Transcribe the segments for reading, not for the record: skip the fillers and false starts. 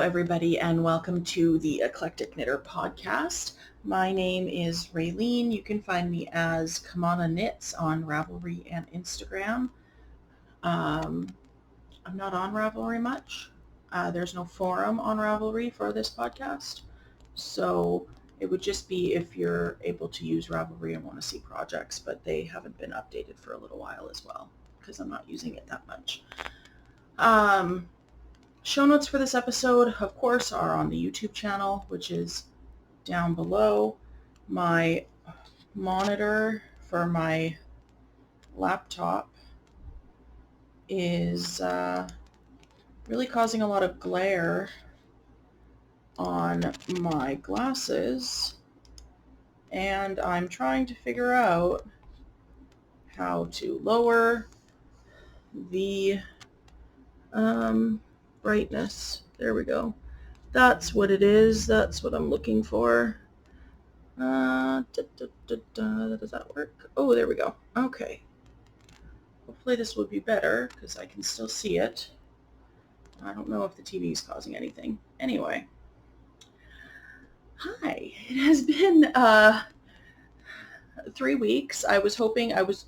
everybody, and welcome to the Eclectic Knitter podcast. My name is Raylene. You can find me as Kamana Knits on Ravelry and Instagram. I'm not on Ravelry much. There's no forum on Ravelry for this podcast, so it would just be if you're able to use Ravelry and want to see projects, but they haven't been updated for a little while as well because I'm not using it that much. Show notes for this episode, of course, are on the YouTube channel, which is down below. My monitor for my laptop is really causing a lot of glare on my glasses, and I'm trying to figure out how to lower the brightness. There we go. That's what it is. That's what I'm looking for. Does that work? Oh, there we go. Okay. Hopefully this will be better because I can still see it. I don't know if the TV is causing anything. Anyway. Hi. It has been 3 weeks. I was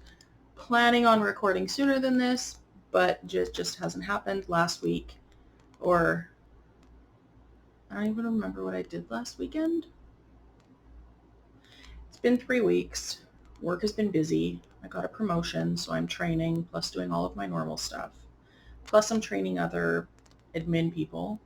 planning on recording sooner than this, but just hasn't happened. Last week, or I don't even remember what I did last weekend. It's been 3 weeks. Work has been busy. I got a promotion, so I'm training, plus doing all of my normal stuff. Plus I'm training other admin people.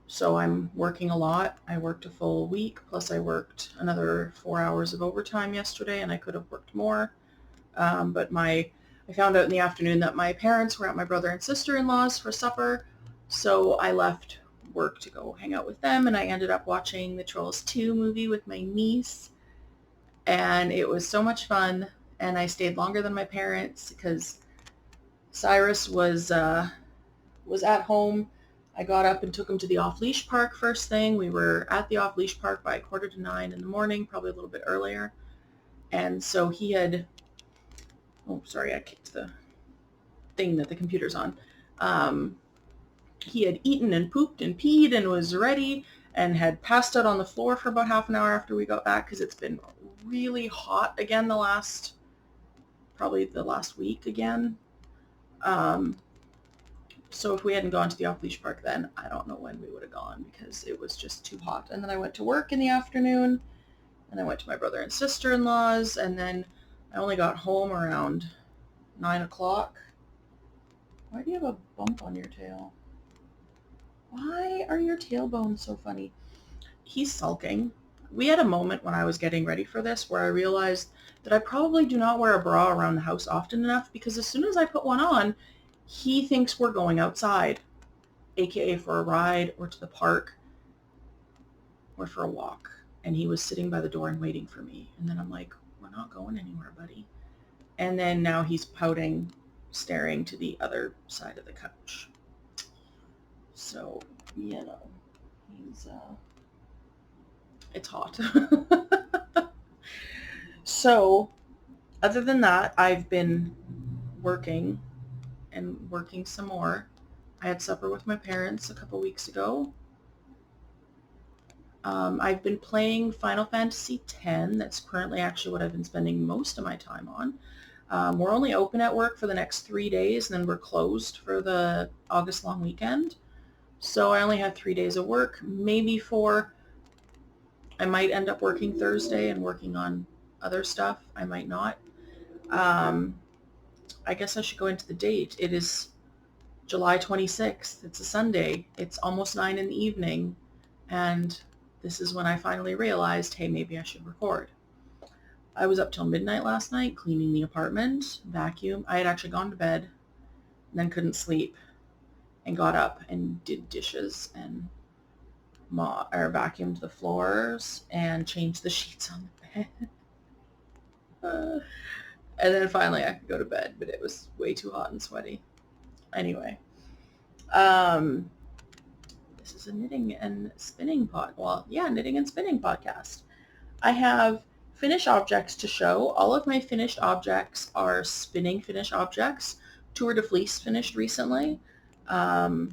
So I'm working a lot. I worked a full week, plus I worked another 4 hours of overtime yesterday, and I could have worked more. But I found out in the afternoon that my parents were at my brother and sister-in-law's for supper, so I left work to go hang out with them, and I ended up watching the Trolls 2 movie with my niece, and it was so much fun, and I stayed longer than my parents because Cyrus was at home. I got up and took him to the off-leash park first thing. We were at the off-leash park by 8:45 in the morning, probably a little bit earlier, and so he had... Oh, sorry, I kicked the thing that the computer's on. He had eaten and pooped and peed and was ready and had passed out on the floor for about half an hour after we got back because it's been really hot again probably the last week again. So if we hadn't gone to the off-leash park then, I don't know when we would have gone because it was just too hot. And then I went to work in the afternoon, and I went to my brother and sister-in-law's, and then I only got home around 9 o'clock. Why do you have a bump on your tail? Why are your tailbones so funny? He's sulking. We had a moment when I was getting ready for this where I realized that I probably do not wear a bra around the house often enough because as soon as I put one on, he thinks we're going outside, aka for a ride or to the park or for a walk. And he was sitting by the door and waiting for me. And then I'm like, we're not going anywhere, buddy. And then now he's pouting, staring to the other side of the couch. So, he's, it's hot. So, other than that, I've been working and working some more. I had supper with my parents a couple weeks ago. I've been playing Final Fantasy X. That's currently actually what I've been spending most of my time on. We're only open at work for the next 3 days, and then we're closed for the August long weekend. So I only have 3 days of work, maybe 4. I might end up working Thursday and working on other stuff. I might not. I guess I should go into the date. It is July 26th. It's a Sunday. It's almost 9 in the evening, and this is when I finally realized, hey, maybe I should record. I was up till midnight last night cleaning the apartment, vacuum. I had actually gone to bed and then couldn't sleep and got up and did dishes and vacuumed the floors and changed the sheets on the bed. And then finally I could go to bed, but it was way too hot and sweaty. Anyway, this is a knitting and spinning knitting and spinning podcast. I have finished objects to show. All of my finished objects are spinning finished objects. Tour de Fleece finished recently. So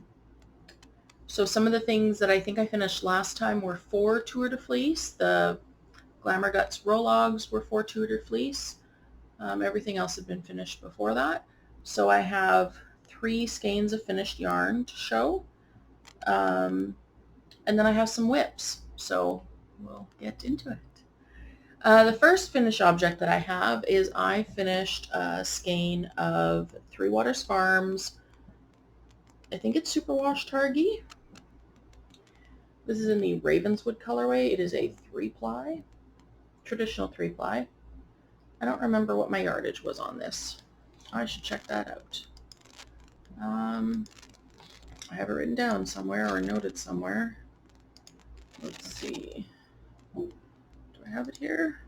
some of the things that I think I finished last time were 4 Tour de Fleece. The Glamour Guts Rologs were 4 Tour de Fleece. Everything else had been finished before that. So I have 3 skeins of finished yarn to show. And then I have some whips. So we'll get into it. The first finished object that I have is I finished a skein of Three Waters Farms. I think it's Superwash Targhee. This is in the Ravenswood colorway. It is a 3-ply, traditional 3-ply. I don't remember what my yardage was on this. I should check that out. I have it written down somewhere or noted somewhere. Let's see. Do I have it here?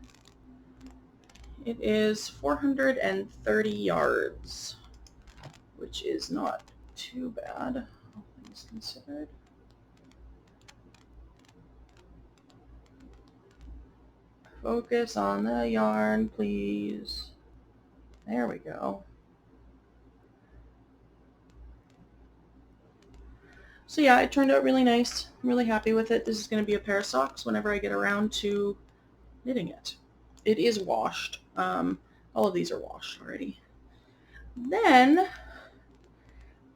It is 430 yards, which is not too bad, all things considered. Focus on the yarn, please. There we go. So yeah, it turned out really nice. I'm really happy with it. This is going to be a pair of socks whenever I get around to knitting it. It is washed. All of these are washed already. Then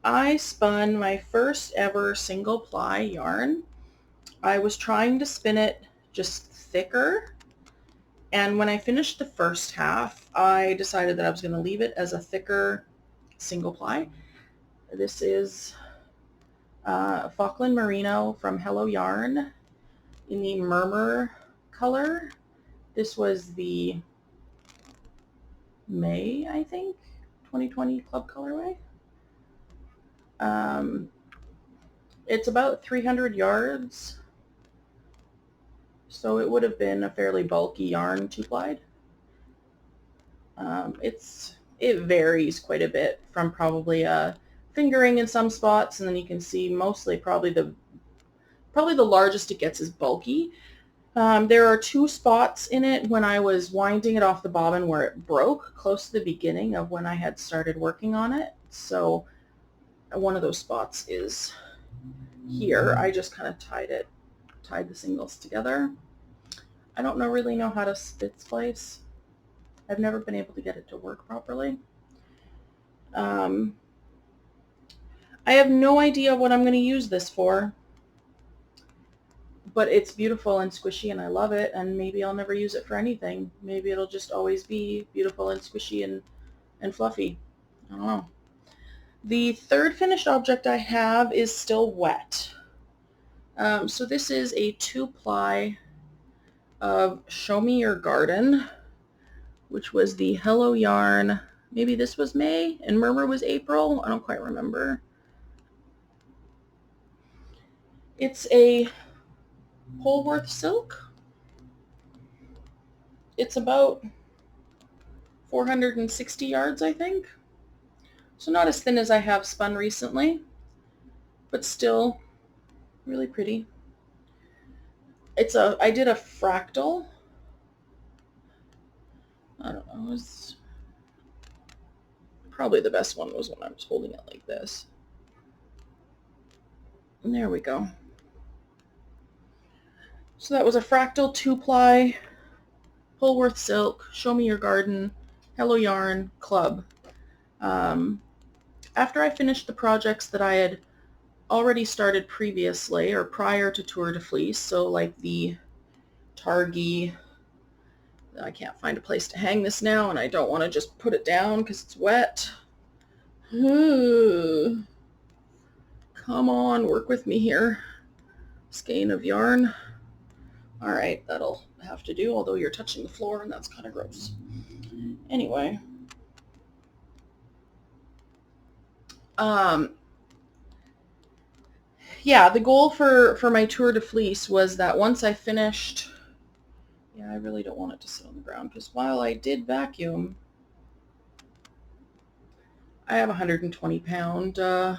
I spun my first ever single ply yarn. I was trying to spin it just thicker, and when I finished the first half, I decided that I was going to leave it as a thicker single ply. This is Falkland Merino from Hello Yarn in the Murmur color. This was the May, I think, 2020 club colorway. It's about 300 yards, so it would have been a fairly bulky yarn 2-plied. It varies quite a bit from probably a fingering in some spots, and then you can see mostly probably the largest it gets is bulky. There are 2 spots in it when I was winding it off the bobbin where it broke close to the beginning of when I had started working on it. So one of those spots is here. I just kind of tied the singles together. I don't really know how to stitch splice. I've never been able to get it to work properly. I have no idea what I'm going to use this for, but it's beautiful and squishy and I love it, and maybe I'll never use it for anything. Maybe it'll just always be beautiful and squishy and fluffy. I don't know. The third finished object I have is still wet. So this is a 2-ply of Show Me Your Garden, which was the Hello Yarn. Maybe this was May and Murmur was April. I don't quite remember. It's a Polwarth silk. It's about 460 yards, I think. So not as thin as I have spun recently, but still really pretty. I did a fractal. I don't know, probably the best one was when I was holding it like this. And there we go. So that was a fractal 2-ply Polwarth silk, Show Me Your Garden, Hello Yarn, club. After I finished the projects that I had already started previously or prior to Tour de Fleece, so like the Targhee, I can't find a place to hang this now and I don't want to just put it down because it's wet. Come on, work with me here. Skein of yarn. Alright, that'll have to do, although you're touching the floor and that's kind of gross. Anyway. Yeah, the goal for my Tour de Fleece was that once I finished... Yeah, I really don't want it to sit on the ground, because while I did vacuum, I have a 120-pound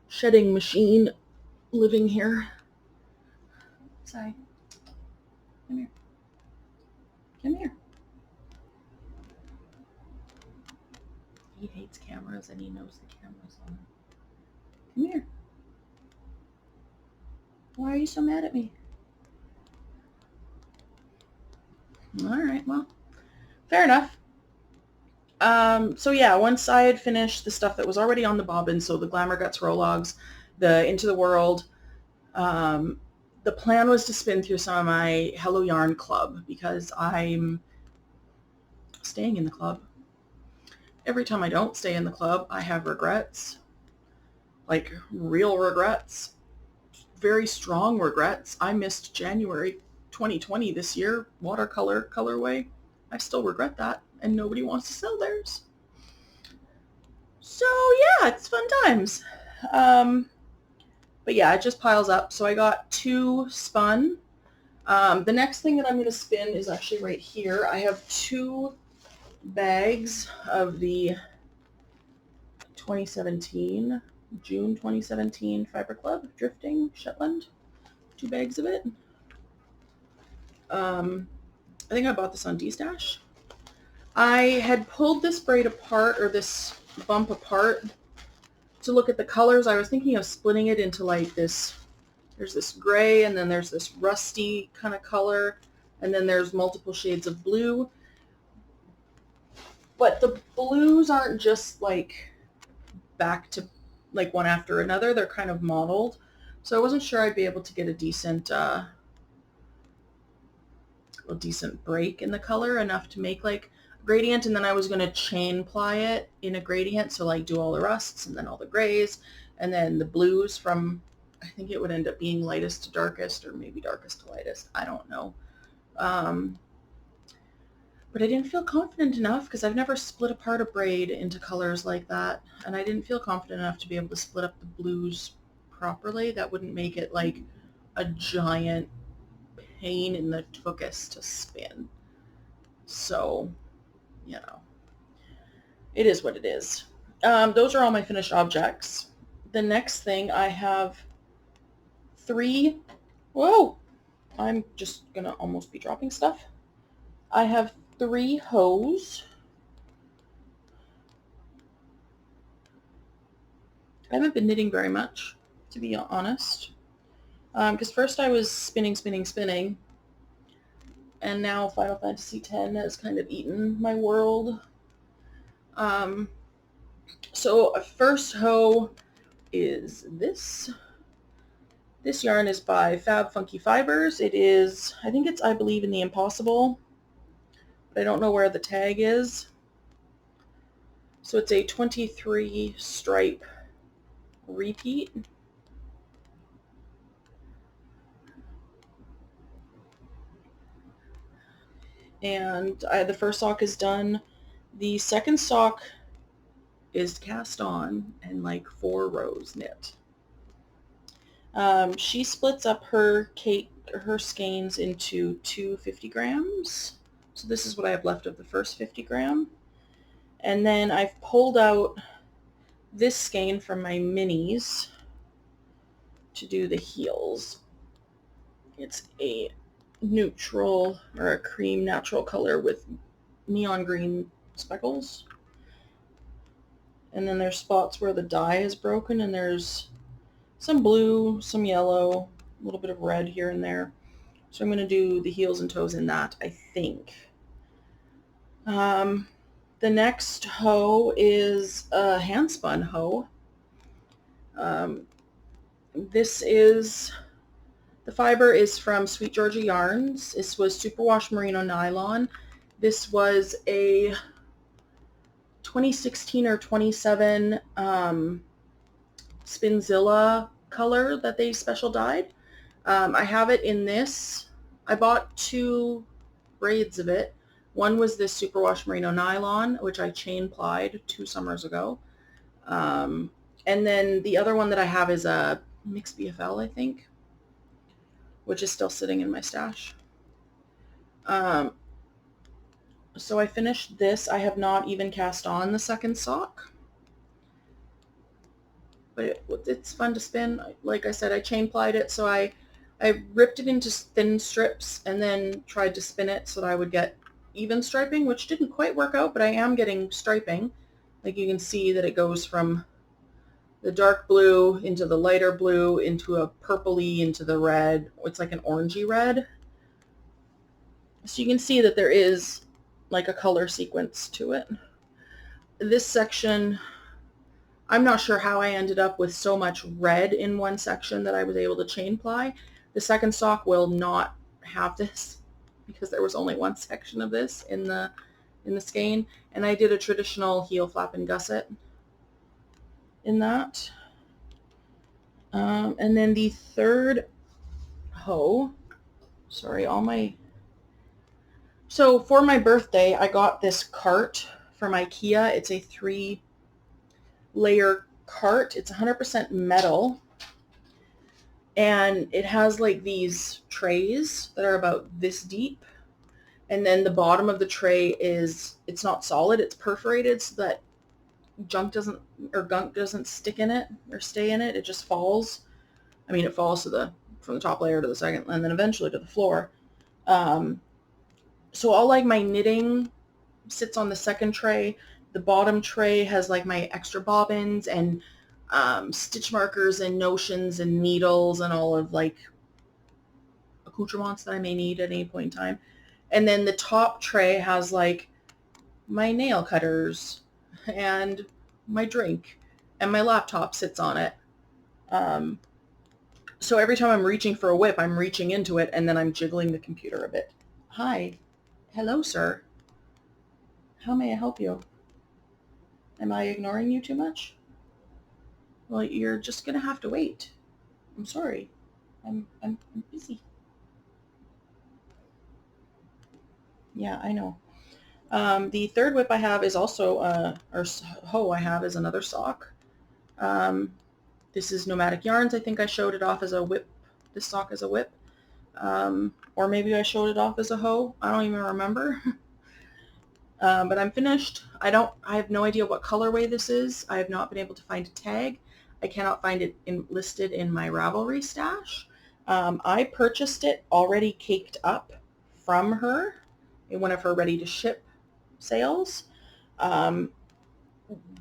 shedding machine living here. Sorry. Come here. Come here. He hates cameras and he knows the camera's on. Come here. Why are you so mad at me? All right, well, fair enough. So yeah, once I had finished the stuff that was already on the bobbin, so the Glamour Guts Rologs, the Into the World, the plan was to spin through some of my Hello Yarn Club because I'm staying in the club. Every time I don't stay in the club, I have regrets. Like real regrets. Very strong regrets. I missed January 2020 this year, watercolor colorway. I still regret that, and nobody wants to sell theirs. So yeah, it's fun times. But yeah, it just piles up. So I got 2 spun. The next thing that I'm going to spin is actually right here. I have 2 bags of the 2017, June 2017 Fiber Club Drifting Shetland. 2 bags of it. I think I bought this on D-Stash. I had pulled this braid apart, or this bump apart, to look at the colors. I was thinking of splitting it into like this, there's this gray, and then there's this rusty kind of color, and then there's multiple shades of blue. But the blues aren't just like back to like one after another. They're kind of mottled. So I wasn't sure I'd be able to get a decent break in the color, enough to make like a gradient. And then I was going to chain ply it in a gradient, so like do all the rusts and then all the grays and then the blues from, I think it would end up being lightest to darkest, or maybe darkest to lightest. I don't know. But I didn't feel confident enough because I've never split apart a braid into colors like that. And I didn't feel confident enough to be able to split up the blues properly. That wouldn't make it like a giant pain in the tuchus to spin. So, you know, it is what it is. Those are all my finished objects. The next thing, I have 3, whoa, I'm just gonna almost be dropping stuff. I have 3 hose. I haven't been knitting very much, to be honest. Because first I was spinning, and now Final Fantasy X has kind of eaten my world. So a first hoe is this. This yarn is by Fab Funky Fibres. It is, I think it's, I believe, in the Impossible, but I don't know where the tag is. So it's a 23 stripe repeat. And the first sock is done. The second sock is cast on and like 4 rows knit. She splits up her skeins into 2 50 grams. So this is what I have left of the first 50 gram. And then I've pulled out this skein from my minis to do the heels. It's a neutral, or a cream natural color with neon green speckles. And then there's spots where the dye is broken, and there's some blue, some yellow, a little bit of red here and there. So I'm going to do the heels and toes in that, I think. The next hoe is a Handspun hoe. This is, the fiber is from Sweet Georgia Yarns. This was Superwash Merino Nylon. This was a 2016 or 27 Spinzilla color that they special dyed. I have it in this. I bought 2 braids of it. One was this Superwash Merino Nylon, which I chain plied 2 summers ago. And then the other one that I have is a mixed BFL, I think, which is still sitting in my stash. So I finished this. I have not even cast on the second sock, but it's fun to spin. Like I said, I chain plied it, so I ripped it into thin strips and then tried to spin it so that I would get even striping, which didn't quite work out, but I am getting striping. Like you can see that it goes from the dark blue into the lighter blue into a purpley into the red. It's like an orangey red. So you can see that there is like a color sequence to it. This section, I'm not sure how I ended up with so much red in one section that I was able to chain ply. The second sock will not have this because there was only one section of this in the skein, and I did a traditional heel flap and gusset in that. And then the third hoe, sorry, so for my birthday, I got this cart from Ikea. It's a 3-layer cart. It's 100% metal, and it has like these trays that are about this deep, and then the bottom of the tray it's not solid, it's perforated so that gunk doesn't stick in it or stay in it. It just falls. I mean, it falls from the top layer to the second, and then eventually to the floor. So all like my knitting sits on the second tray. The bottom tray has like my extra bobbins and stitch markers and notions and needles and all of like accoutrements that I may need at any point in time. And then the top tray has like my nail cutters and my drink, and my laptop sits on it. So every time I'm reaching for a whip, I'm reaching into it and then I'm jiggling the computer a bit. Hi. Hello, sir. How may I help you? Am I ignoring you too much? Well, you're just going to have to wait. I'm sorry. I'm busy. Yeah, I know. The third whip I have is also, or hoe I have is another sock. This is Nomatic Yarns. I think I showed it off as a whip, this sock as a whip. Or maybe I showed it off as a hoe. I don't even remember. But I'm finished. I have no idea what colorway this is. I have not been able to find a tag. I cannot find it listed in my Ravelry stash. I purchased it already caked up from her in one of her ready to ship sales.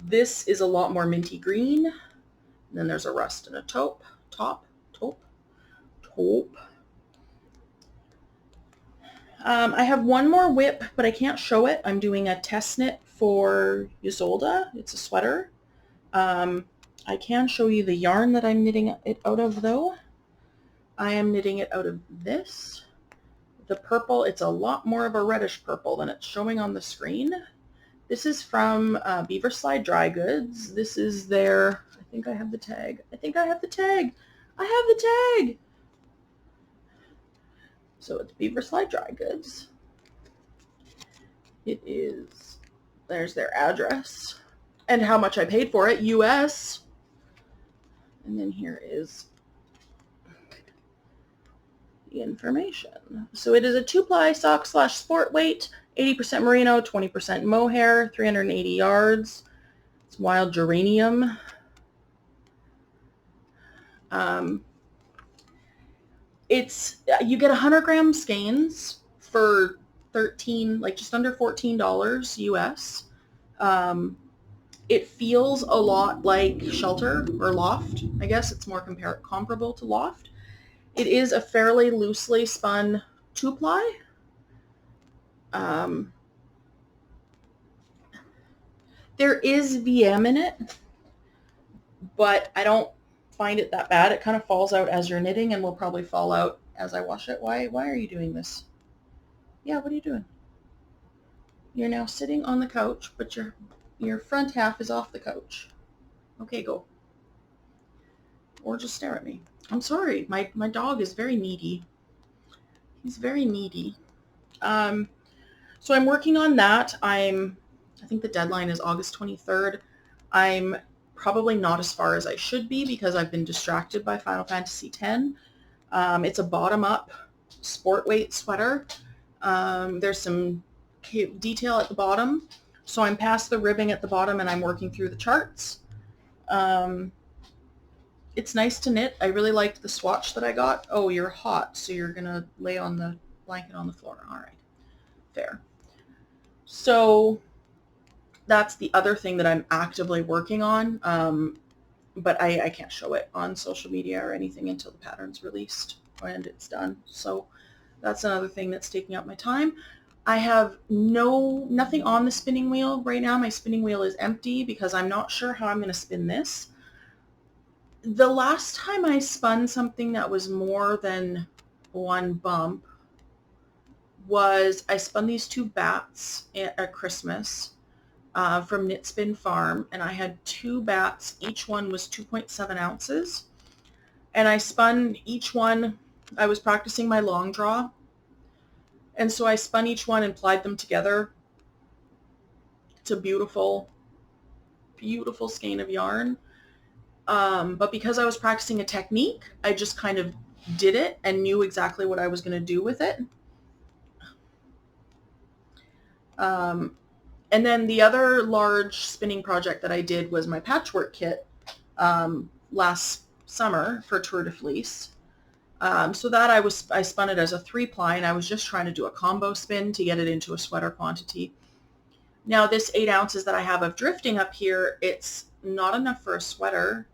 This is a lot more minty green. And then there's a rust and a taupe. I have one more whip, but I can't show it. I'm doing a test knit for Ysolda. It's a sweater. I can show you the yarn that I'm knitting it out of, though. I am knitting it out of this. The purple, it's a lot more of a reddish purple than it's showing on the screen. This is from Beaverslide Dry Goods. This is their, I think I have the tag. So it's Beaverslide Dry Goods. It is, there's their address and how much I paid for it, US. And then here is the information. So it is a 2-ply sock / sport weight, 80% merino, 20% mohair, 380 yards. It's wild geranium. You get 100 gram skeins for just under $14 US. It feels a lot like Shelter or Loft. I guess it's more comparable to Loft. It is a fairly loosely spun 2-ply. There is VM in it, but I don't find it that bad. It kind of falls out as you're knitting and will probably fall out as I wash it. Why are you doing this? Yeah, what are you doing? You're now sitting on the couch, but your front half is off the couch. Okay, go. Or just stare at me. I'm sorry. My dog is very needy. He's very needy. So I'm working on that. I think the deadline is August 23rd. I'm probably not as far as I should be because I've been distracted by Final Fantasy X. It's a bottom-up sport weight sweater. There's some detail at the bottom. So I'm past the ribbing at the bottom and I'm working through the charts. It's nice to knit. I really liked the swatch that I got. Oh, you're hot, so you're going to lay on the blanket on the floor. All right. Fair. So that's the other thing that I'm actively working on. but I can't show it on social media or anything until the pattern's released and it's done. So that's another thing that's taking up my time. I have nothing on the spinning wheel right now. My spinning wheel is empty because I'm not sure how I'm going to spin this. The last time I spun something that was more than one bump was I spun these two bats at Christmas from Knit Spin Farm, and I had two bats. Each one was 2.7 ounces, and I spun each one. I was practicing my long draw, and so I spun each one and plied them together. It's a beautiful, beautiful skein of yarn. But because I was practicing a technique, I just kind of did it and knew exactly what I was going to do with it. And then the other large spinning project that I did was my patchwork kit last summer for Tour de Fleece. So that I spun it as a 3-ply, and I was just trying to do a combo spin to get it into a sweater quantity. Now this 8 ounces that I have of drifting up here, it's not enough for a sweater.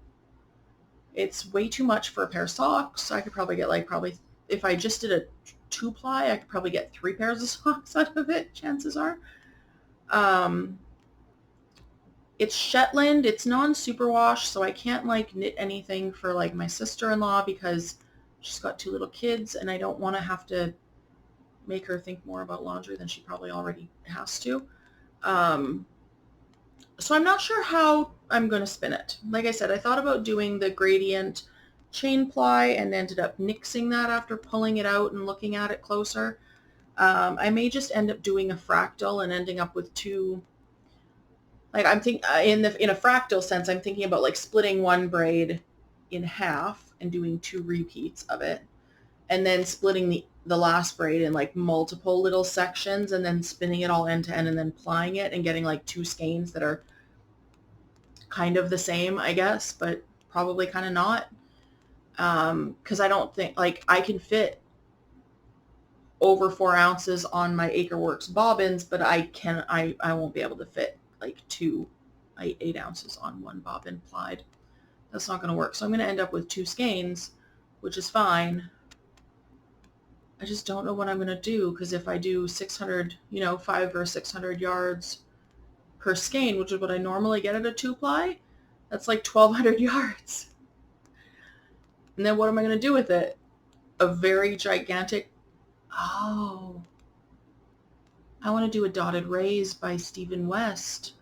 It's way too much for a pair of socks. I could probably get if I just did a 2-ply, I could probably get 3 pairs of socks out of it, chances are. It's Shetland, it's non-superwash, so I can't knit anything for my sister-in-law because she's got 2 little kids and I don't want to have to make her think more about laundry than she probably already has to. So I'm not sure how I'm going to spin it. Like I said, I thought about doing the gradient chain ply and ended up nixing that after pulling it out and looking at it closer. I may just end up doing a fractal and ending up with 2. I'm thinking in a fractal sense, I'm thinking about splitting one braid in half and doing 2 repeats of it, and then splitting the last braid in multiple little sections, and then spinning it all end to end, and then plying it and getting 2 skeins that are kind of the same, I guess, but probably kind of not. Because I don't think I can fit over 4 ounces on my Acreworks bobbins, but I won't be able to fit 8 ounces on one bobbin plied. That's not going to work. So I'm going to end up with 2 skeins, which is fine. I just don't know what I'm going to do, because if I do 600, 500 or 600 yards per skein, which is what I normally get at a 2-ply, that's 1,200 yards. And then what am I going to do with it? A very gigantic, I want to do a dotted raise by Stephen West.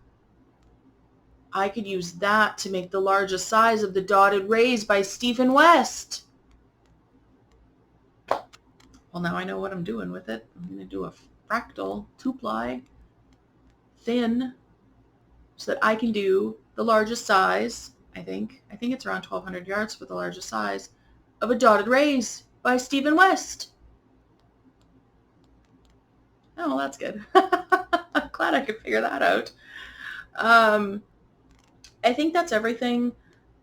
I could use that to make the largest size of the dotted raise by Stephen West. Well, now I know what I'm doing with it. I'm going to do a fractal 2-ply thin so that I can do the largest size, I think it's around 1,200 yards for the largest size of a dotted raise by Stephen West. Oh, that's good. I'm glad I could figure that out. I think that's everything.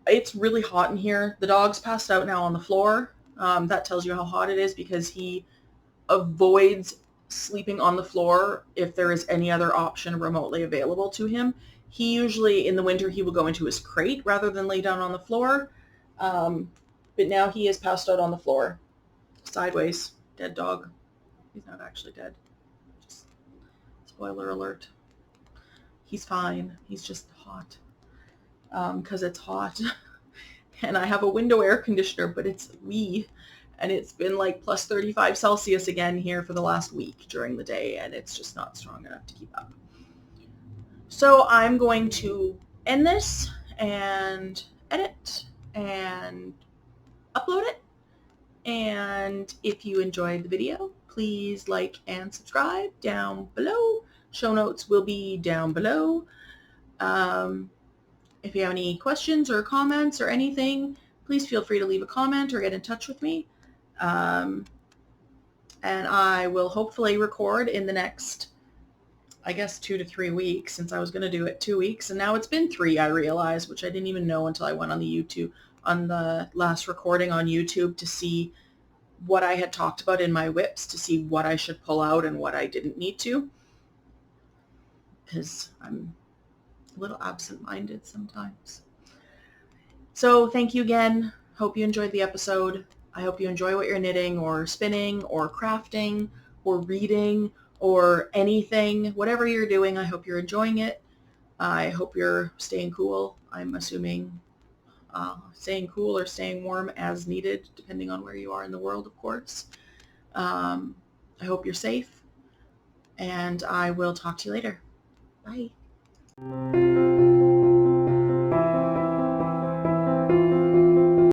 It's really hot in here. The dog's passed out now on the floor. That tells you how hot it is, because he avoids sleeping on the floor if there is any other option remotely available to him. He usually, in the winter, he will go into his crate rather than lay down on the floor. But now he is passed out on the floor, sideways. Dead dog. He's not actually dead. Just spoiler alert. He's fine. He's just hot. Because it's hot. And I have a window air conditioner, but it's wee. And it's been plus 35 Celsius again here for the last week during the day, and it's just not strong enough to keep up. So I'm going to end this and edit and upload it. And if you enjoyed the video, please like and subscribe down below. Show notes will be down below. If you have any questions or comments or anything, please feel free to leave a comment or get in touch with me. And I will hopefully record in the next, I guess, 2 to 3 weeks, since I was going to do it 2 weeks. And now it's been 3, I realized, which I didn't even know until I went on the last recording on YouTube to see what I had talked about in my whips, to see what I should pull out and what I didn't need to. Because I'm a little absent-minded sometimes. So thank you again. Hope you enjoyed the episode. I hope you enjoy what you're knitting or spinning or crafting or reading or anything. Whatever you're doing, I hope you're enjoying it. I hope you're staying cool. I'm assuming staying cool or staying warm as needed, depending on where you are in the world, of course. I hope you're safe, and I will talk to you later. Bye.